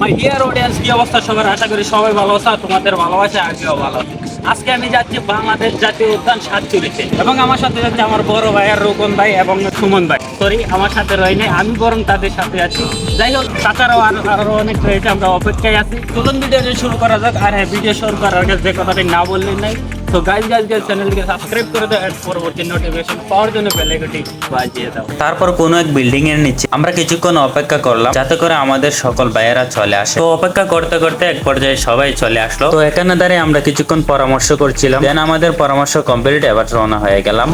My dear audience, কি অবস্থা সবার? আশা করি সবাই ভালো আছে আর তোমাদের ভালোবাসা আগেও ভালো আছে। আজকে আমি যাচ্ছি বাংলাদেশ জাতীয় উদ্যান সাতচুরিতে এবং আমার সাথে যাচ্ছে আমার বড় ভাই আর রোকন ভাই এবং সুমন ভাই। সরি, আমার সাথে রয় নাই, আমি বরং তাদের সাথে আছি। যাই হোক, তাছাড়াও আরো অনেক রয়েছে, আমরা অপেক্ষায় আছি। চলুন ভিডিওটি শুরু করা যাক। আর হ্যাঁ, ভিডিও শুরু করার আগে যে কথাটি না বললেই নাই, তো গাইজ চ্যানেলটিকে সাবস্ক্রাইব করে দাও, এর পরবর্তী নোটিফিকেশন পাওয়ার জন্য বেল আইকনটি বাজিয়ে দাও। তারপর কোনো এক বিল্ডিং এর নিচে আমরা কিছুক্ষণ অপেক্ষা করলাম যাতে করে আমাদের সকল ভাইয়েরা চলে আসে। তো অপেক্ষা করতে করতে এক পর্যায়ে সবাই চলে আসলো। তো এখানে দাঁড়িয়ে আমরা কিছুক্ষণ পরামর্শ করছিলাম, দেন আমাদের পরামর্শ কমপ্লিট, এবার রওনা হয়ে গেলাম।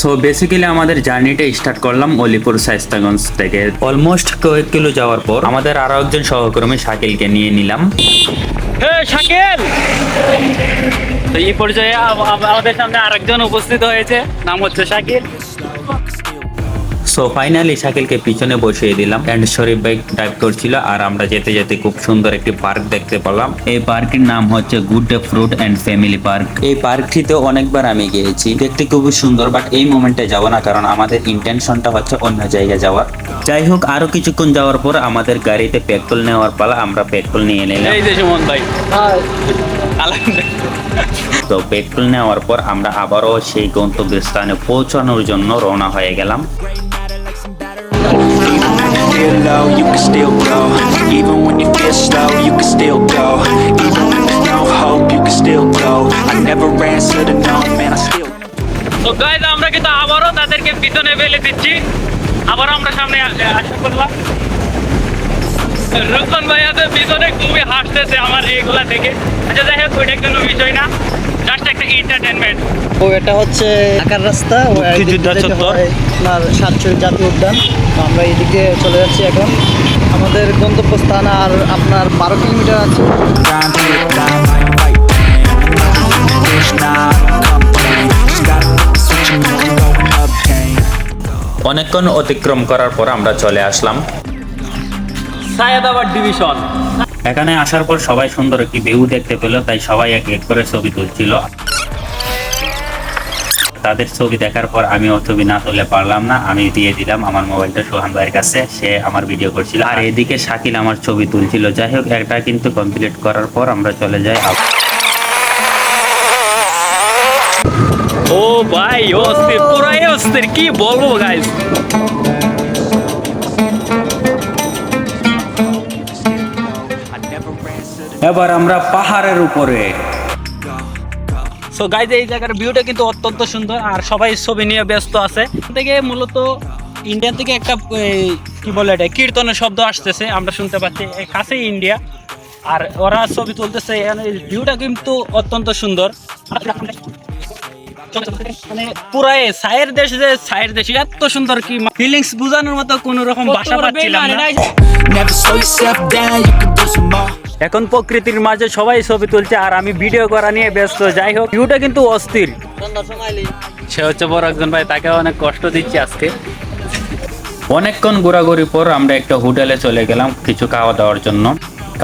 সো বেসিক্যালি আমাদের জার্নিটা স্টার্ট করলাম অলিপুর শায়েস্তাগঞ্জ থেকে। অলমোস্ট কয়েক কিলো যাওয়ার পর আমাদের আরো একজন সহকর্মী শাকিলকে নিয়ে নিলাম। শাকিল, তো এই পর্যায়ে আমাদের সামনে আরেকজন উপস্থিত হয়েছে, নাম হচ্ছে শাকিল। সো ফাইনালি শাকিলকে পিছনে বসিয়ে দিলাম এন্ড শরীফ বাইক ড্রাইভ করছিল। আর আমরা যেতে যেতে খুব সুন্দর একটি পার্ক দেখতে পেলাম। এই পার্কের নাম হচ্ছে Good Day Fruit and Family Park. এই পার্কটিতে অনেকবার আমি গিয়েছি, দেখতে খুবই সুন্দর, বাট এই মোমেন্টে যাব না, কারণ আমাদের ইন্টেনশনটা হচ্ছে অন্য জায়গায় যাওয়ার। যাই হোক, আরো কিছুক্ষণ যাওয়ার পর আমাদের গাড়িতে পেট্রোল নেওয়ার পালা, আমরা পেট্রোল নিয়ে নিলাম। এই যে সুমন ভাই, তো পেট্রোল নেওয়ার পর আমরা আবারও সেই গন্তব্যস্থানে পৌঁছানোর জন্য রওনা হয়ে গেলাম। Feel low, you can still go. Even when you feel slow, you can still go. Even when there's no hope, you can still go. I never answer to no, man, I still. তো guys, আমরা কিন্তু আবারও তাদেরকে পিছনে ফেলে দিচ্ছি। আবার আমরা সামনে আশা করলাম। রোকন ভাই আছে পিছনে, খুবই হাসতেছে আমার এইগুলা থেকে। আচ্ছা, যাই হোক, ওইটা কোনো বিষয় না, জাস্ট একটা এন্টারটেনমেন্ট। ও এটা হচ্ছে ঢাকার রাস্তা, মুক্তিযোদ্ধা চত্বর, আপনার সাতচুরি জাতীয় উদ্যান। তো আমরা এদিকে চলে যাচ্ছি এখন। আমাদের গন্তব্যস্থান আর আপনার 12 কিলোমিটার আছে। Grind to the climb, I ain't right there. Wish now, I don't complain. Just gotta flip the switch and know I'm going up game. অনেকক্ষণ অতিক্রম করার পর আমরা চলে আসলাম সায়েদাবাদ ডিভিশন। এখানে আসার পর সবাই সুন্দর একটি ভিউ দেখতে পেল, তাই সবাই এক এক করে ছবি তুলছিল। তাদের ছবি দেখার পর আমিও ছবি না তুলে পারলাম না, আমি দিয়ে দিলাম আমার মোবাইলটা সোহান ভাইয়ের কাছে, সে আমার ভিডিও করছিল। আর এদিকে শাকিল আমার ছবি তুলছিল। যাই হোক, একটা কিন্তু কমপ্লিট করার পর আমরা চলে যাই। ও ভাই, অস্থির, পুরাই অস্থির, কি বলবো গাইস। এবার আমরা পাহাড়ের উপরে। সো গাইজ, এই জায়গার ভিউটা কিন্তু অত্যন্ত সুন্দর আর সবাই ছবি নিয়ে ব্যস্ত আছে। থেকে মূলত ইন্ডিয়া থেকে একটা কি বলে এটা, কীর্তনের শব্দ আসতেছে, আমরা শুনতে পাচ্ছি, কাছেই ইন্ডিয়া। আর ওরা ছবি তুলতেছে, ভিউটা কিন্তু অত্যন্ত সুন্দর। মানে পুরাই ছায়ের দেশ, যে ছায়ের দেশ এত সুন্দর, কি ফিলিংস বোঝানোর মতো কোন রকম ভাষা পাচ্ছিলাম না। Never slow yourself down, you can do some more. এখন প্রকৃতির মাঝে সবাই ছবি তুলছে আর আমি ভিডিও করা নিয়ে ব্যস্ত। যাই হোক, ভিউটা কিন্তু অস্থির। সে হচ্ছে বড় একজন ভাই, তাকে অনেক কষ্ট দিচ্ছি আজকে। অনেকক্ষণ ঘোরাঘুরির পর আমরা একটা হোটেলে চলে গেলাম কিছু খাওয়া দাওয়ার জন্য,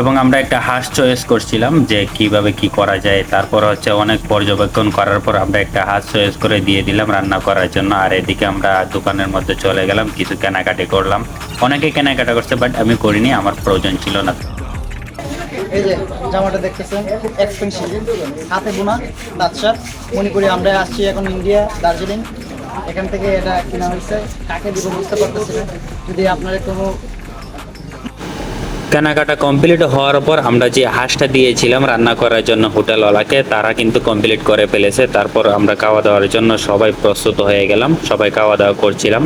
এবং আমরা একটা হাঁস চয়েস করছিলাম যে কিভাবে কি করা যায়। তারপর হচ্ছে অনেক পর্যবেক্ষণ করার পর আমরা একটা হাঁস চয়েস করে দিয়ে দিলাম রান্না করার জন্য। আর এদিকে আমরা দোকানের মধ্যে চলে গেলাম, কিছু কেনাকাটি করলাম। অনেকে কেনাকাটা করছে, বাট আমি করিনি, আমার প্রয়োজন ছিল না। এই যে জামাটা দেখতেছেন, খুব এক্সপেন্সিভ, হাতে বোনা বাদশা। মনে করি আমরা আসছি এখন ইন্ডিয়া, দার্জিলিং। এখান থেকে এটা কেনা হয়েছে, কাকে দিব বুঝতে পারতেছি না। যদি আপনার কোনো কেনাকাটা কমপ্লিট হওয়ার পর আমরা যে হাঁসটা দিয়েছিলাম রান্না করার জন্য হোটেলওয়ালাকে, তারা কিন্তু কমপ্লিট করে ফেলেছে। তারপর আমরা খাওয়া দাওয়ার জন্য সবাই প্রস্তুত হয়ে গেলাম, সবাই খাওয়া দাওয়া করছিলাম।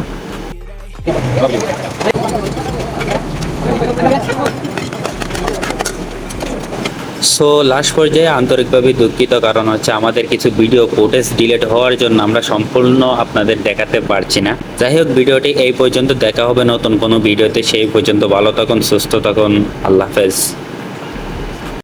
সো লাস্ট পর্যায়ে আন্তরিকভাবে দুঃখিত, কারণ হচ্ছে আমাদের কিছু ভিডিও ফুটেজ ডিলিট হওয়ার জন্য আমরা সম্পূর্ণ আপনাদের দেখাতে পারছি না। যাই হোক, ভিডিওটি এই পর্যন্ত, দেখা হবে নতুন কোনো ভিডিওতে। সেই পর্যন্ত ভালো থাকুন, সুস্থ থাকুন, আল্লাহ হাফেজ।